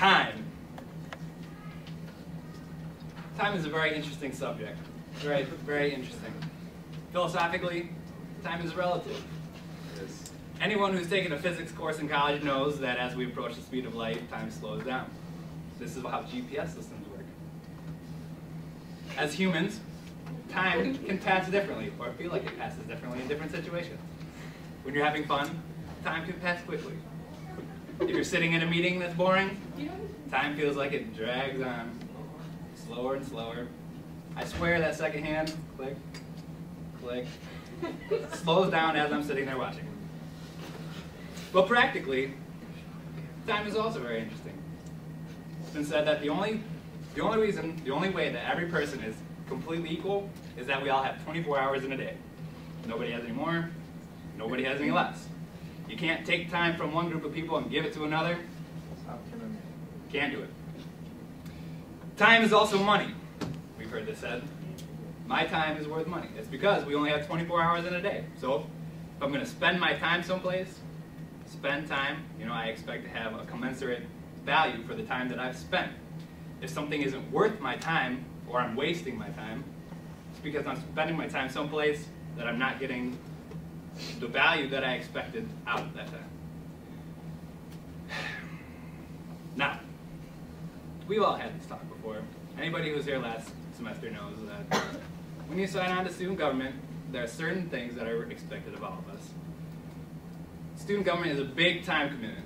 Time. Time is a very interesting subject. Very, very interesting. Philosophically, time is relative. Yes. Anyone who's taken a physics course in college knows that as we approach the speed of light, time slows down. This is how GPS systems work. As humans, time can pass differently, or feel like it passes differently in different situations. When you're having fun, time can pass quickly. If you're sitting in a meeting that's boring, time feels like it drags on, slower and slower. I swear that second hand, click, click, slows down as I'm sitting there watching. But practically, time is also very interesting. It's been said that the only way that every person is completely equal is that we all have 24 hours in a day. Nobody has any more, nobody has any less. You can't take time from one group of people and give it to another. Can't do it. Time is also money. We've heard this said. My time is worth money. It's because we only have 24 hours in a day. So if I'm going to spend my time someplace, spend time, I expect to have a commensurate value for the time that I've spent. If something isn't worth my time, or I'm wasting my time, it's because I'm spending my time someplace that I'm not getting the value that I expected out of that time. Now, we've all had this talk before. Anybody who was here last semester knows that when you sign on to student government, there are certain things that are expected of all of us. Student government is a big time commitment.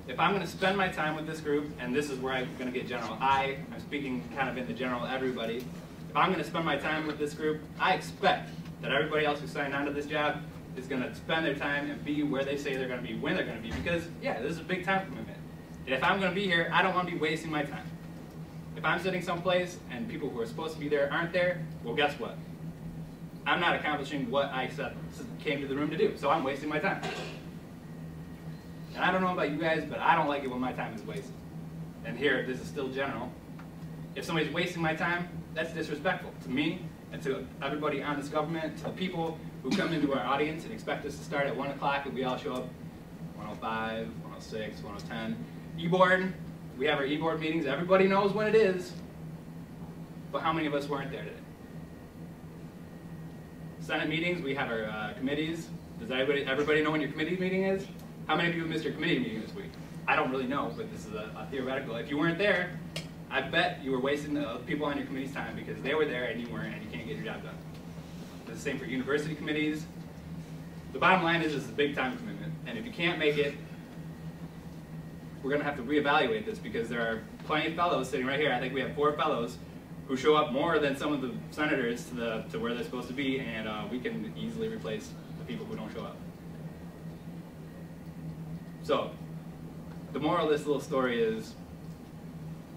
If I'm going to spend my time with this group, and this is where I'm going to get general I'm speaking kind of in the general everybody. If I'm going to spend my time with this group, I expect that everybody else who signed on to this job is going to spend their time and be where they say they're going to be, when they're going to be, because, yeah, this is a big time commitment. And if I'm going to be here, I don't want to be wasting my time. If I'm sitting someplace and people who are supposed to be there aren't there, well, guess what? I'm not accomplishing what I came to the room to do, so I'm wasting my time. And I don't know about you guys, but I don't like it when my time is wasted. And here, this is still general. If somebody's wasting my time, that's disrespectful to me and to everybody on this government, to the people who come into our audience and expect us to start at 1 o'clock and we all show up 1:05, 1:06, 1:10. E-board, we have our e-board meetings. Everybody knows when it is, but how many of us weren't there today? Senate meetings, we have our committees. Does everybody know when your committee meeting is? How many of you missed your committee meeting this week? I don't really know, but this is a theoretical. If you weren't there, I bet you were wasting the people on your committee's time because they were there and you weren't, and you can't get your job done. It's the same for university committees. The bottom line is it's a big time commitment, and if you can't make it, we're going to have to reevaluate this because there are plenty of fellows sitting right here. I think we have 4 fellows who show up more than some of the senators to where they're supposed to be, and we can easily replace the people who don't show up. So, the moral of this little story is,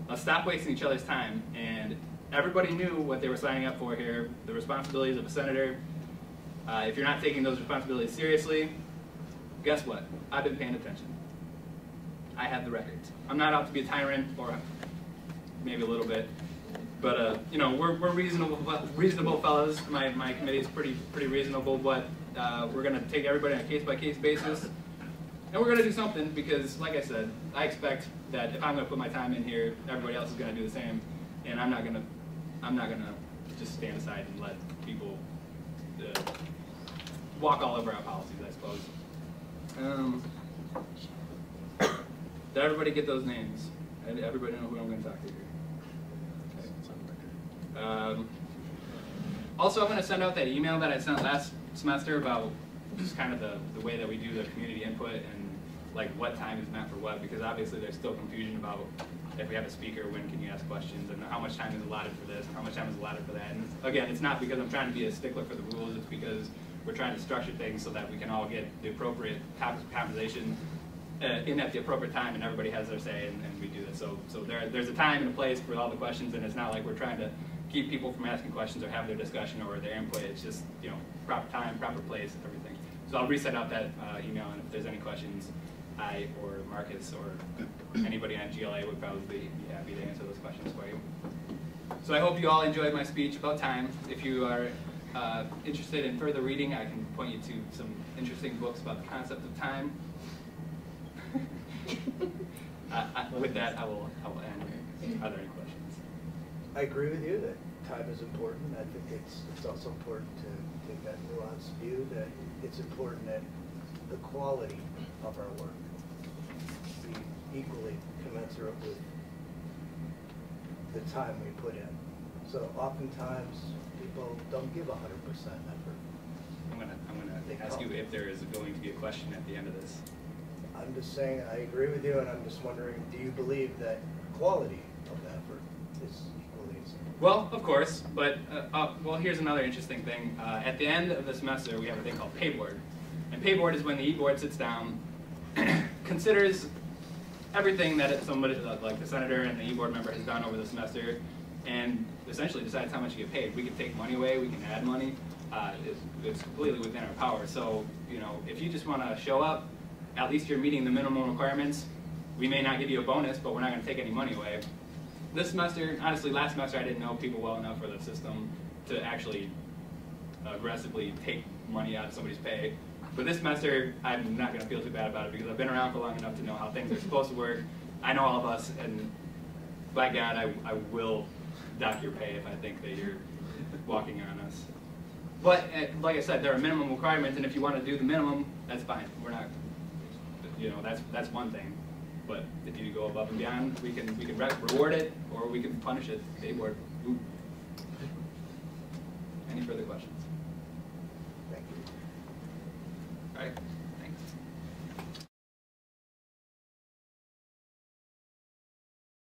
let's stop wasting each other's time, and everybody knew what they were signing up for here, the responsibilities of a senator. If you're not taking those responsibilities seriously, guess what? I've been paying attention. I have the records. I'm not out to be a tyrant, or maybe a little bit, but we're reasonable fellows. My committee is pretty reasonable, but we're going to take everybody on a case-by-case basis. And we're going to do something because, like I said, I expect that if I'm going to put my time in here, everybody else is going to do the same, and I'm not going to just stand aside and let people walk all over our policies, I suppose. Did everybody get those names? And everybody know who I'm going to talk to here? Okay. Also, I'm going to send out that email that I sent last semester about just kind of the way that we do the community input and like what time is meant for what, because obviously there's still confusion about if we have a speaker, when can you ask questions, and how much time is allotted for this, and how much time is allotted for that. And again, it's not because I'm trying to be a stickler for the rules, it's because we're trying to structure things so that we can all get the appropriate conversation in at the appropriate time, and everybody has their say, and we do this. So there's a time and a place for all the questions, and it's not like we're trying to keep people from asking questions or have their discussion or their input. It's just, proper time, proper place, everything. So I'll reset out that email, and if there's any questions, I or Marcus or anybody on GLA would probably be happy to answer those questions for you. So I hope you all enjoyed my speech about time. If you are interested in further reading, I can point you to some interesting books about the concept of time. With that, I will end. Are there any questions? I agree with you that time is important. I think it's also important to take that nuanced view that it's important that the quality of our work be equally commensurate with the time we put in. So oftentimes people don't give 100% effort. I'm gonna ask you if there is going to be a question at the end of this. I'm just saying I agree with you, and I'm just wondering, do you believe that quality of the effort is equally as important? Well, of course, but well, here's another interesting thing. At the end of the semester, we have a thing called pay board, and pay board is when the e-board sits down, considers everything that somebody like the senator and the e-board member has done over the semester, and essentially decides how much you get paid. We can take money away, we can add money. It's completely within our power. So, you know, if you just want to show up, at least you're meeting the minimum requirements. We may not give you a bonus, but we're not going to take any money away. This semester, honestly, last semester I didn't know people well enough for the system to actually aggressively take money out of somebody's pay. But this semester, I'm not going to feel too bad about it because I've been around for long enough to know how things are supposed to work. I know all of us, and by God, I will dock your pay if I think that you're walking on us. But like I said, there are minimum requirements, and if you want to do the minimum, that's fine. We're not, you know, that's one thing. But if you go above and beyond, we can reward it, or we can punish it. Pay board. Ooh. Any further questions? Thank you. All right.